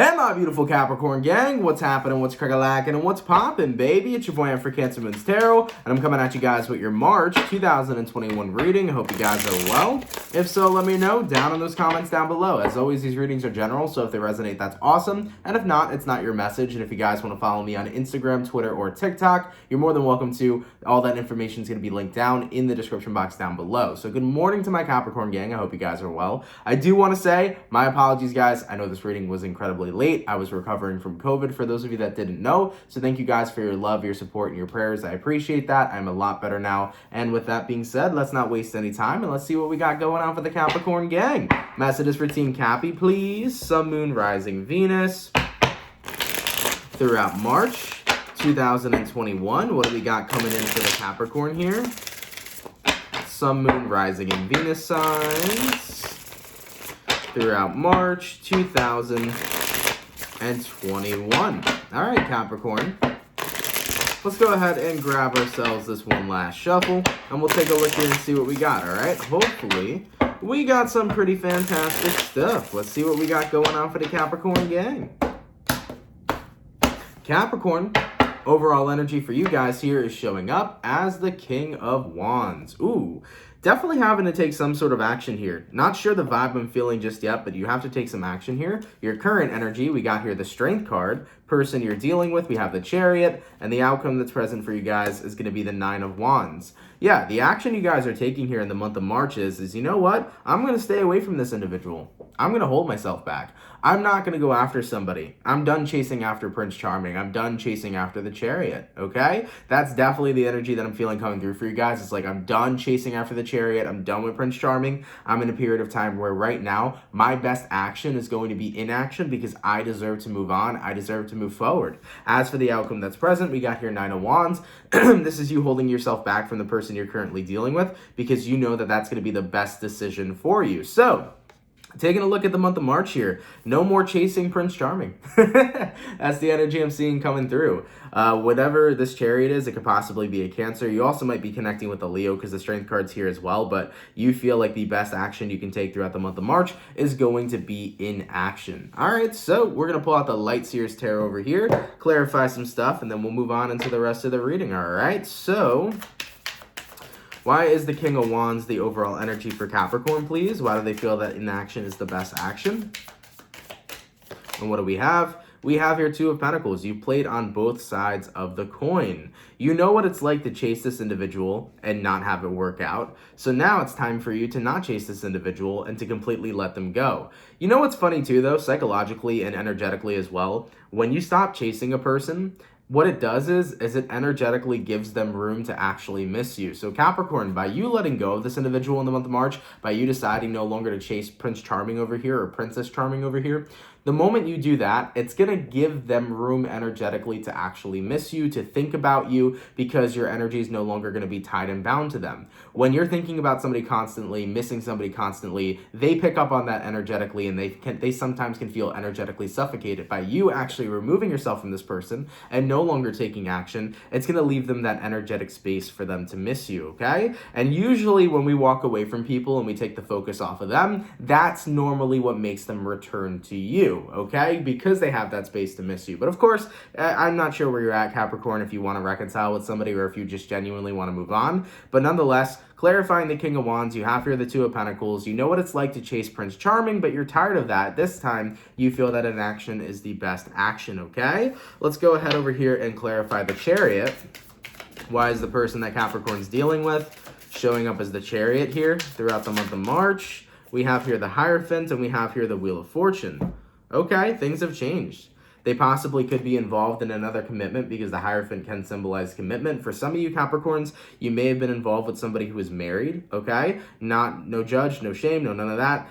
Hey, my beautiful Capricorn gang, what's happening, what's crack-a-lackin', and what's poppin', baby? It's your boy, for CancerMoonsTarot, and I'm coming at you guys with your March 2021 reading. I hope you guys are well. If so, let me know down in those comments down below. As always, these readings are general, so if they resonate, that's awesome. And if not, it's not your message. And if you guys want to follow me on Instagram, Twitter, or TikTok, you're more than welcome to. All that information is going to be linked down in the description box down below. So good morning to my Capricorn gang. I hope you guys are well. I do want to say, my apologies, guys. I know this reading was incredibly late. I was recovering from COVID, for those of you that didn't know. So thank you guys for your love, your support, and your prayers. I appreciate that. I'm a lot better now. And with that being said, let's not waste any time and let's see what we got going on for the Capricorn gang. Messages for Team Cappy, please. Sun, Moon, Rising, Venus. Throughout March 2021, what do we got coming in for the Capricorn here? Sun, Moon, Rising, and Venus signs throughout March 2021. All right, Capricorn. Let's go ahead and grab ourselves this one last shuffle, and we'll take a look here and see what we got, all right? Hopefully, we got some pretty fantastic stuff. Let's see what we got going on for the Capricorn gang. Capricorn, overall energy for you guys here is showing up as the King of Wands. Ooh, definitely having to take some sort of action here. Not sure the vibe I'm feeling just yet, but you have to take some action here. Your current energy, we got here the Strength card. Person you're dealing with, we have the Chariot, and the outcome that's present for you guys is going to be the Nine of Wands. Yeah, the action you guys are taking here in the month of March is you know what? I'm going to stay away from this individual. I'm going to hold myself back. I'm not going to go after somebody. I'm done chasing after Prince Charming. I'm done chasing after the Chariot, okay? That's definitely the energy that I'm feeling coming through for you guys. It's like I'm done chasing after the Chariot. I'm done with Prince Charming. I'm in a period of time where right now my best action is going to be inaction because I deserve to move on. I deserve to move forward. As for the outcome that's present, we got here Nine of Wands. This is you holding yourself back from the person you're currently dealing with because you know that that's going to be the best decision for you. So, taking a look at the month of March here, no more chasing Prince Charming. That's the energy I'm seeing coming through. Whatever this Chariot is, it could possibly be a Cancer. You also might be connecting with a Leo because the Strength card's here as well, but you feel like the best action you can take throughout the month of March is going to be in action. All right, so we're going to pull out the Light Seers Tarot over here, clarify some stuff, and then we'll move on into the rest of the reading, all right? So, why is the King of Wands the overall energy for Capricorn, please? Why do they feel that inaction is the best action? And what do we have? We have here Two of Pentacles. You played on both sides of the coin. You know what it's like to chase this individual and not have it work out. So now it's time for you to not chase this individual and to completely let them go. You know what's funny too, though, psychologically and energetically as well? When you stop chasing a person, what it does is it energetically gives them room to actually miss you. So Capricorn, by you letting go of this individual in the month of March, by you deciding no longer to chase Prince Charming over here or Princess Charming over here, the moment you do that, it's going to give them room energetically to actually miss you, to think about you, because your energy is no longer going to be tied and bound to them. When you're thinking about somebody constantly, missing somebody constantly, they pick up on that energetically, and they sometimes can feel energetically suffocated. By you actually removing yourself from this person and no longer taking action, it's going to leave them that energetic space for them to miss you, okay? And usually when we walk away from people and we take the focus off of them, that's normally what makes them return to you. Okay, because they have that space to miss you. But of course, I'm not sure where you're at, Capricorn, if you want to reconcile with somebody or if you just genuinely want to move on. But nonetheless, clarifying the King of Wands, you have here the Two of Pentacles. You know what it's like to chase Prince Charming, but you're tired of that. This time, you feel that inaction is the best action, okay? Let's go ahead over here and clarify the Chariot. Why is the person that Capricorn's dealing with showing up as the Chariot here throughout the month of March? We have here the Hierophant, and we have here the Wheel of Fortune. Okay, things have changed. They possibly could be involved in another commitment because the Hierophant can symbolize commitment. For some of you Capricorns, you may have been involved with somebody who is married, okay? No judge, no shame, no none of that.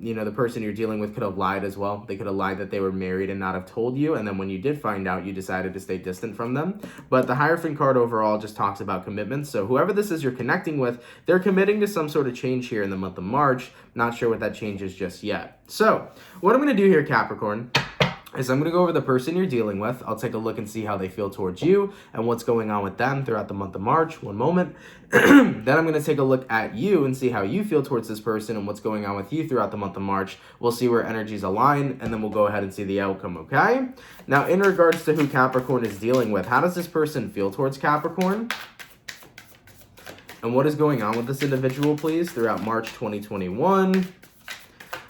You know, the person you're dealing with could have lied as well. They could have lied that they were married and not have told you, and then when you did find out, you decided to stay distant from them. But the Hierophant card overall just talks about commitments. So whoever this is you're connecting with, they're committing to some sort of change here in the month of March. Not sure what that change is just yet. So what I'm going to do here, Capricorn, is I'm going to go over the person you're dealing with. I'll take a look and see how they feel towards you and what's going on with them throughout the month of March. One moment. Then I'm going to take a look at you and see how you feel towards this person and what's going on with you throughout the month of March. We'll see where energies align, and then we'll go ahead and see the outcome, okay? Now, in regards to who Capricorn is dealing with, how does this person feel towards Capricorn? And what is going on with this individual, please, throughout March 2021?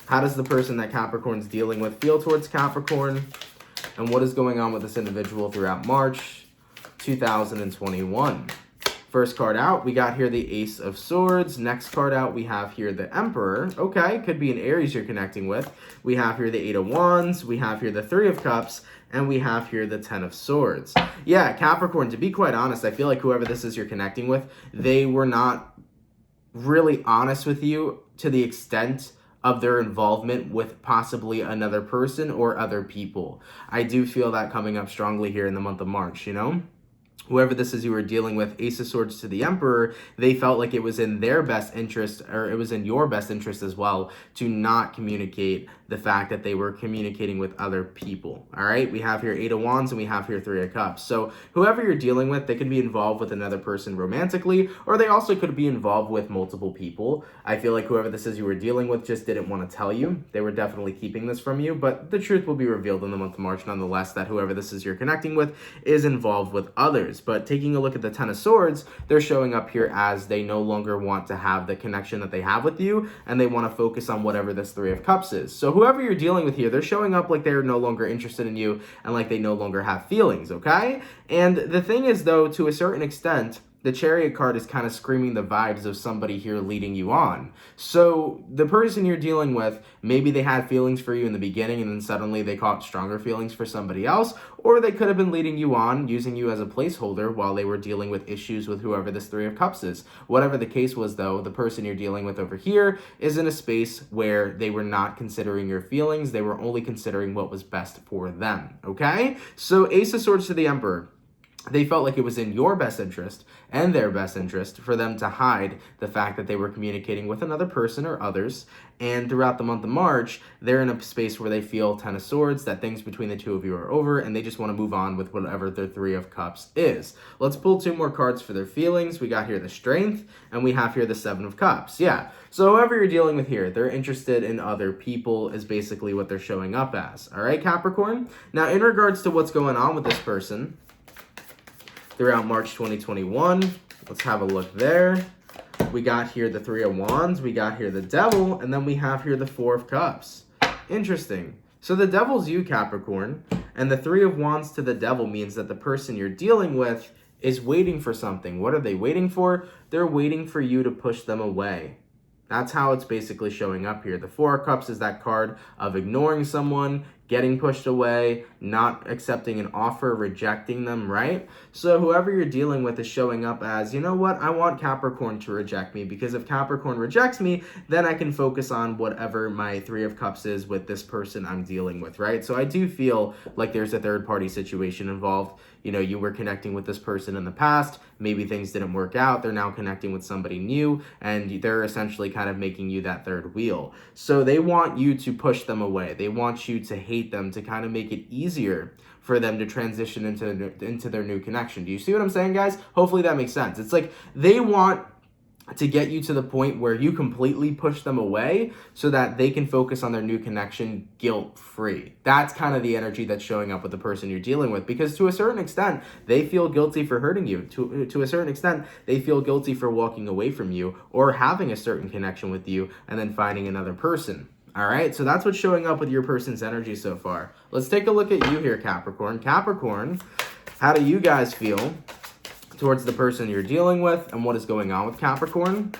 How does the person that Capricorn's dealing with feel towards Capricorn? And what is going on with this individual throughout March 2021? First card out, we got here the Ace of Swords. Next card out, we have here the Emperor. Okay, could be an Aries you're connecting with. We have here the Eight of Wands. We have here the Three of Cups. And we have here the Ten of Swords. Yeah, Capricorn, to be quite honest, I feel like whoever this is you're connecting with, they were not really honest with you to the extent of their involvement with possibly another person or other people. I do feel that coming up strongly here in the month of March, you know? Whoever this is you were dealing with, Ace of Swords to the Emperor, they felt like it was in their best interest, or it was in your best interest as well, to not communicate the fact that they were communicating with other people. All right, we have here Eight of Wands and we have here Three of Cups. So whoever you're dealing with, they could be involved with another person romantically, or they also could be involved with multiple people. I feel like whoever this is you were dealing with just didn't want to tell you. They were definitely keeping this from you, but the truth will be revealed in the month of March nonetheless, that whoever this is you're connecting with is involved with others. But taking a look at the Ten of Swords, they're showing up here as they no longer want to have the connection that they have with you, and they want to focus on whatever this Three of Cups is. So whoever you're dealing with here, they're showing up like they're no longer interested in you and like they no longer have feelings, okay? And the thing is, though, to a certain extent, the Chariot card is kind of screaming the vibes of somebody here leading you on. So the person you're dealing with, maybe they had feelings for you in the beginning and then suddenly they caught stronger feelings for somebody else, or they could have been leading you on, using you as a placeholder while they were dealing with issues with whoever this Three of Cups is. Whatever the case was, though, the person you're dealing with over here is in a space where they were not considering your feelings. They were only considering what was best for them, okay? So Ace of Swords to the Emperor. They felt like it was in your best interest and their best interest for them to hide the fact that they were communicating with another person or others. And throughout the month of March, they're in a space where they feel Ten of Swords, that things between the two of you are over, and they just want to move on with whatever their Three of Cups is. Let's pull two more cards for their feelings. We got here the Strength, and we have here the Seven of Cups. Yeah, so whoever you're dealing with here, they're interested in other people is basically what they're showing up as. All right, Capricorn? Now, in regards to what's going on with this person throughout March 2021, let's have a look there. We got here the Three of Wands, we got here the Devil, and then we have here the Four of Cups. Interesting. So the Devil's you, Capricorn, and the Three of Wands to the Devil means that the person you're dealing with is waiting for something. What are they waiting for? They're waiting for you to push them away. That's how it's basically showing up here. The Four of Cups is that card of ignoring someone, getting pushed away, not accepting an offer, rejecting them, right? So whoever you're dealing with is showing up as, you know what, I want Capricorn to reject me, because if Capricorn rejects me, then I can focus on whatever my Three of Cups is with this person I'm dealing with, right? So I do feel like there's a third party situation involved. You know, you were connecting with this person in the past, maybe things didn't work out, they're now connecting with somebody new, and they're essentially kind of making you that third wheel. So they want you to push them away. They want you to hate them, to kind of make it easier for them to transition into their new connection. Do you see what I'm saying, guys? Hopefully that makes sense. It's like they want to get you to the point where you completely push them away so that they can focus on their new connection guilt-free. That's kind of the energy that's showing up with the person you're dealing with, because to a certain extent, they feel guilty for hurting you. To a certain extent, they feel guilty for walking away from you or having a certain connection with you and then finding another person. All right, so that's what's showing up with your person's energy so far. Let's take a look at you here, Capricorn. Capricorn, how do you guys feel towards the person you're dealing with, and what is going on with Capricorn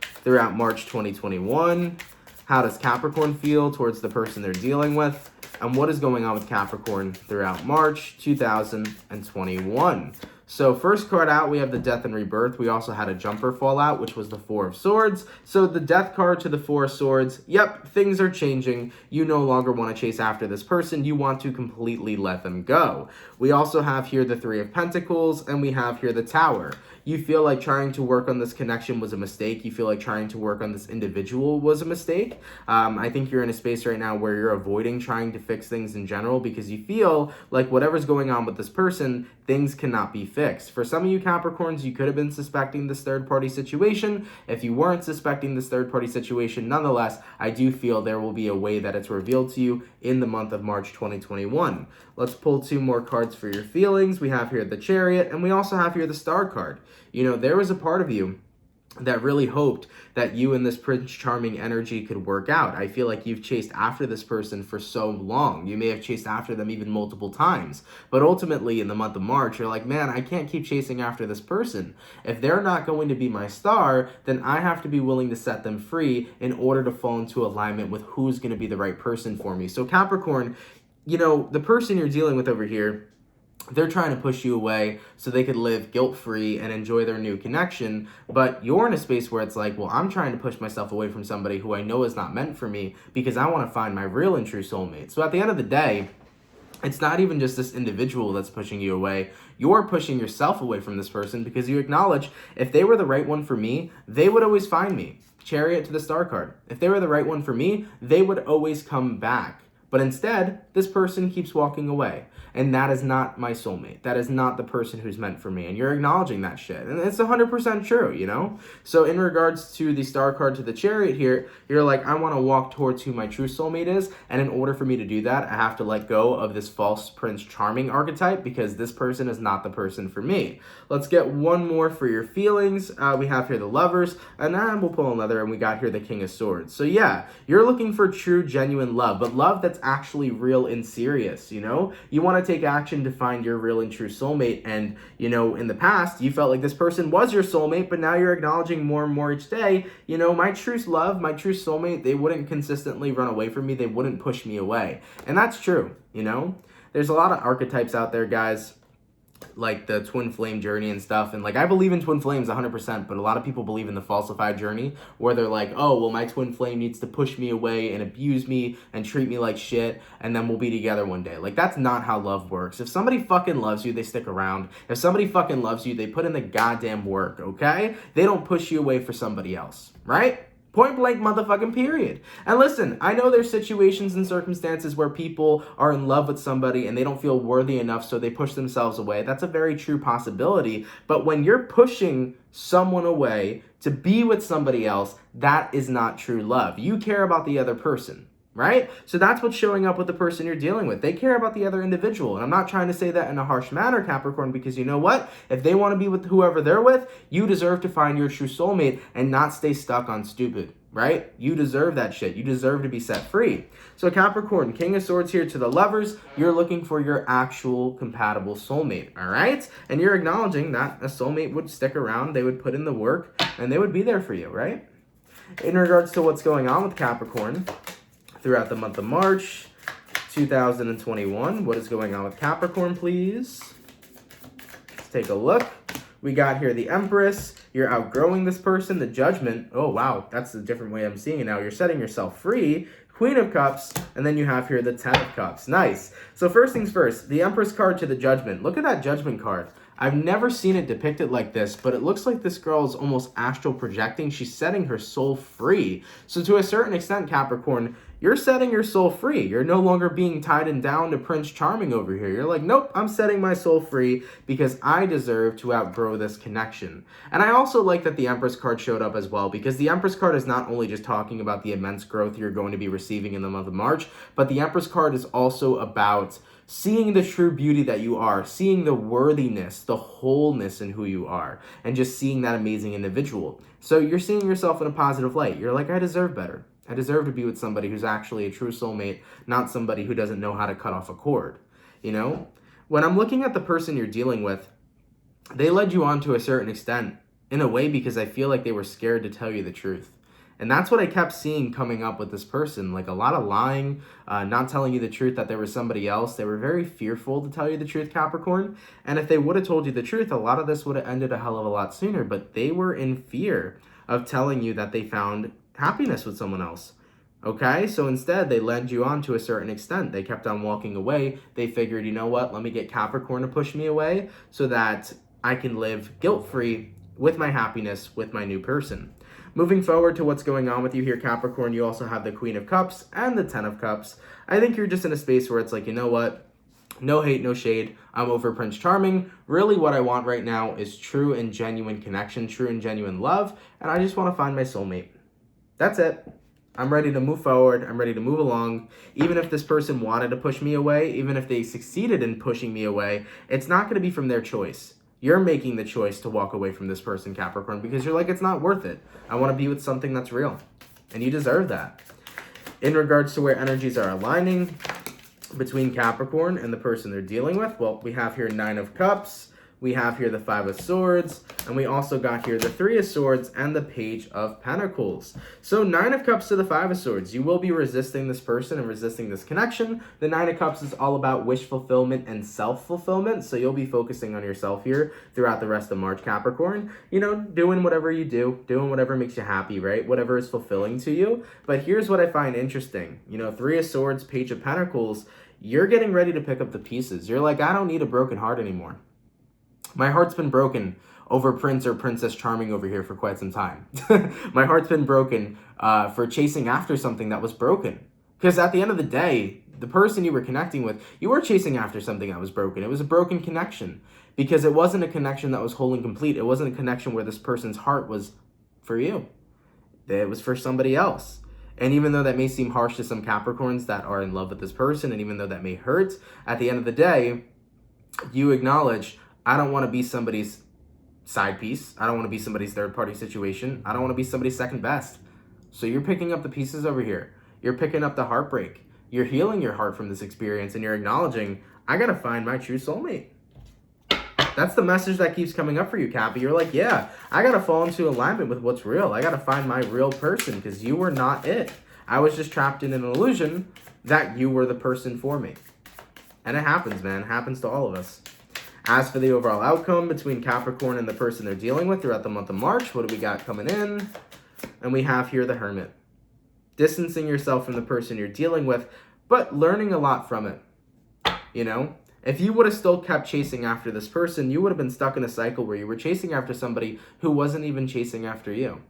throughout March 2021? How does Capricorn feel towards the person they're dealing with, and what is going on with Capricorn throughout March 2021? So first card out, we have the Death and Rebirth. We also had a jumper fall out, which was the Four of Swords. So the Death card to the Four of Swords. Yep, things are changing. You no longer want to chase after this person. You want to completely let them go. We also have here the Three of Pentacles, and we have here the Tower. You feel like trying to work on this connection was a mistake. You feel like trying to work on this individual was a mistake. I think you're in a space right now where you're avoiding trying to fix things in general because you feel like whatever's going on with this person, things cannot be fixed. For some of you Capricorns, you could have been suspecting this third-party situation. If you weren't suspecting this third-party situation, nonetheless, I do feel there will be a way that it's revealed to you in the month of March 2021. Let's pull 2 more cards for your feelings. We have here the Chariot, and we also have here the Star card. You know, there was a part of you that really hoped that you and this Prince Charming energy could work out. I feel like you've chased after this person for so long. You may have chased after them even multiple times. But ultimately, in the month of March, you're like, man, I can't keep chasing after this person. If they're not going to be my star, then I have to be willing to set them free in order to fall into alignment with who's going to be the right person for me. So Capricorn, you know, the person you're dealing with over here, they're trying to push you away so they could live guilt-free and enjoy their new connection, but you're in a space where it's like, well, I'm trying to push myself away from somebody who I know is not meant for me because I want to find my real and true soulmate. So at the end of the day, it's not even just this individual that's pushing you away. You're pushing yourself away from this person because you acknowledge if they were the right one for me, they would always find me. Chariot to the Star card. If they were the right one for me, they would always come back. But instead, this person keeps walking away. And that is not my soulmate. That is not the person who's meant for me. And you're acknowledging that shit. And it's 100% true, you know? So in regards to the Star card to the Chariot here, you're like, I want to walk towards who my true soulmate is. And in order for me to do that, I have to let go of this false Prince Charming archetype because this person is not the person for me. Let's get one more for your feelings. We have here the Lovers. And then we'll pull another. And we got here the King of Swords. So yeah, you're looking for true, genuine love. But love that's actually real and serious, you know? You want to take action to find your real and true soulmate. And, you know, in the past, you felt like this person was your soulmate, but now you're acknowledging more and more each day, you know, my true love, my true soulmate, they wouldn't consistently run away from me. They wouldn't push me away. And that's true, you know? There's a lot of archetypes out there, guys, like the twin flame journey and stuff. And like, I believe in twin flames 100%, but a lot of people believe in the falsified journey where they're like, oh, well, my twin flame needs to push me away and abuse me and treat me like shit. And then we'll be together one day. Like, that's not how love works. If somebody fucking loves you, they stick around. If somebody fucking loves you, they put in the goddamn work. Okay. They don't push you away for somebody else. Right? Point blank motherfucking period. And listen, I know there's situations and circumstances where people are in love with somebody and they don't feel worthy enough, so they push themselves away. That's a very true possibility. But when you're pushing someone away to be with somebody else, that is not true love. You care about the other person. Right? So that's what's showing up with the person you're dealing with. They care about the other individual. And I'm not trying to say that in a harsh manner, Capricorn, because you know what? If they want to be with whoever they're with, you deserve to find your true soulmate and not stay stuck on stupid. Right? You deserve that shit. You deserve to be set free. So Capricorn, King of Swords here to the Lovers. You're looking for your actual compatible soulmate. All right? And you're acknowledging that a soulmate would stick around. They would put in the work and they would be there for you. Right? In regards to what's going on with Capricorn throughout the month of March 2021. What is going on with Capricorn, please? Let's take a look. We got here the Empress. You're outgrowing this person. The Judgment. Oh, wow. That's a different way I'm seeing it now. You're setting yourself free. Queen of Cups. And then you have here the 10 of Cups. Nice. So first things first, the Empress card to the Judgment. Look at that Judgment card. I've never seen it depicted like this, but it looks like this girl is almost astral projecting. She's setting her soul free. So to a certain extent, Capricorn, you're setting your soul free. You're no longer being tied and down to Prince Charming over here. You're like, nope, I'm setting my soul free because I deserve to outgrow this connection. And I also like that the Empress card showed up as well, because the Empress card is not only just talking about the immense growth you're going to be receiving in the month of March, but the Empress card is also about seeing the true beauty that you are, seeing the worthiness, the wholeness in who you are, and just seeing that amazing individual. So you're seeing yourself in a positive light. You're like, I deserve better. I deserve to be with somebody who's actually a true soulmate, not somebody who doesn't know how to cut off a cord. You know, when I'm looking at the person you're dealing with, they led you on to a certain extent in a way because I feel like they were scared to tell you the truth. And that's what I kept seeing coming up with this person, like a lot of lying, not telling you the truth that there was somebody else. They were very fearful to tell you the truth, Capricorn. And if they would have told you the truth, a lot of this would have ended a hell of a lot sooner. But they were in fear of telling you that they found happiness with someone else. Okay, so instead they led you on to a certain extent. They kept on walking away. They figured, you know what, let me get Capricorn to push me away so that I can live guilt-free with my happiness with my new person. Moving forward to what's going on with you here, Capricorn, you also have the Queen of Cups and the Ten of Cups. I think you're just in a space where it's like, you know what? No hate, no shade. I'm over Prince Charming. Really what I want right now is true and genuine connection, true and genuine love, and I just want to find my soulmate. That's it. I'm ready to move forward. I'm ready to move along. Even if this person wanted to push me away, even if they succeeded in pushing me away, it's not going to be from their choice. You're making the choice to walk away from this person, Capricorn, because you're like, it's not worth it. I want to be with something that's real. And you deserve that. In regards to where energies are aligning between Capricorn and the person they're dealing with, well, we have here Nine of Cups. We have here the Five of Swords, and we also got here the Three of Swords and the Page of Pentacles. So Nine of Cups to the Five of Swords. You will be resisting this person and resisting this connection. The Nine of Cups is all about wish fulfillment and self-fulfillment, so you'll be focusing on yourself here throughout the rest of March, Capricorn. You know, doing whatever you do, doing whatever makes you happy, right? Whatever is fulfilling to you. But here's what I find interesting. You know, Three of Swords, Page of Pentacles, you're getting ready to pick up the pieces. You're like, I don't need a broken heart anymore. My heart's been broken over Prince or Princess Charming over here for quite some time. My heart's been broken for chasing after something that was broken. Because at the end of the day, the person you were connecting with, you were chasing after something that was broken. It was a broken connection because it wasn't a connection that was whole and complete. It wasn't a connection where this person's heart was for you. It was for somebody else. And even though that may seem harsh to some Capricorns that are in love with this person, and even though that may hurt, at the end of the day, you acknowledge, I don't want to be somebody's side piece. I don't want to be somebody's third party situation. I don't want to be somebody's second best. So you're picking up the pieces over here. You're picking up the heartbreak. You're healing your heart from this experience, and you're acknowledging, I got to find my true soulmate. That's the message that keeps coming up for you, Cappy. You're like, yeah, I got to fall into alignment with what's real. I got to find my real person because you were not it. I was just trapped in an illusion that you were the person for me. And it happens, man. It happens to all of us. As for the overall outcome between Capricorn and the person they're dealing with throughout the month of March, what do we got coming in? And we have here the Hermit. Distancing yourself from the person you're dealing with, but learning a lot from it. You know? If you would have still kept chasing after this person, you would have been stuck in a cycle where you were chasing after somebody who wasn't even chasing after you.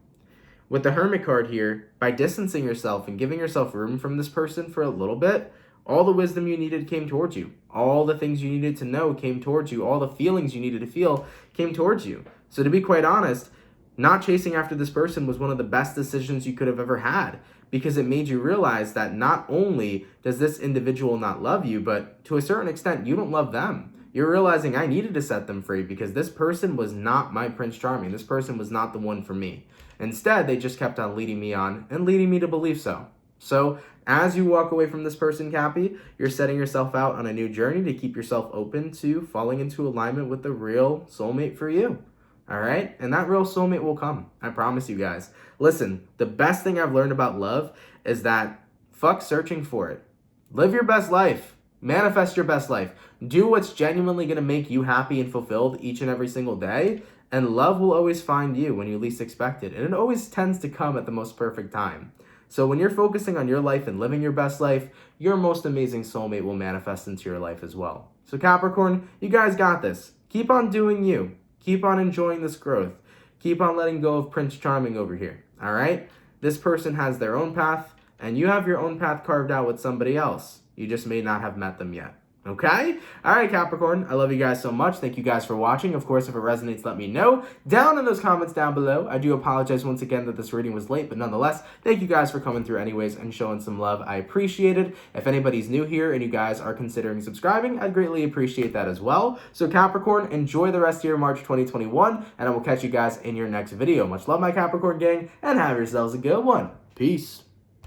With the Hermit card here, by distancing yourself and giving yourself room from this person for a little bit, all the wisdom you needed came towards you. All the things you needed to know came towards you. All the feelings you needed to feel came towards you. So to be quite honest, not chasing after this person was one of the best decisions you could have ever had, because it made you realize that not only does this individual not love you, but to a certain extent, you don't love them. You're realizing I needed to set them free because this person was not my Prince Charming. This person was not the one for me. Instead, they just kept on leading me on and leading me to believe so. So as you walk away from this person, Cappy, you're setting yourself out on a new journey to keep yourself open to falling into alignment with the real soulmate for you. All right? And that real soulmate will come. I promise you guys. Listen, the best thing I've learned about love is that fuck searching for it. Live your best life. Manifest your best life. Do what's genuinely going to make you happy and fulfilled each and every single day. And love will always find you when you least expect it. And it always tends to come at the most perfect time. So when you're focusing on your life and living your best life, your most amazing soulmate will manifest into your life as well. So Capricorn, you guys got this. Keep on doing you. Keep on enjoying this growth. Keep on letting go of Prince Charming over here. All right? This person has their own path, and you have your own path carved out with somebody else. You just may not have met them yet. Okay? All right, Capricorn. I love you guys so much. Thank you guys for watching. Of course, if it resonates, let me know down in those comments down below. I do apologize once again that this reading was late, but nonetheless, thank you guys for coming through anyways and showing some love. I appreciate it. If anybody's new here and you guys are considering subscribing, I'd greatly appreciate that as well. So Capricorn, enjoy the rest of your March 2021, and I will catch you guys in your next video. Much love, my Capricorn gang, and have yourselves a good one. Peace.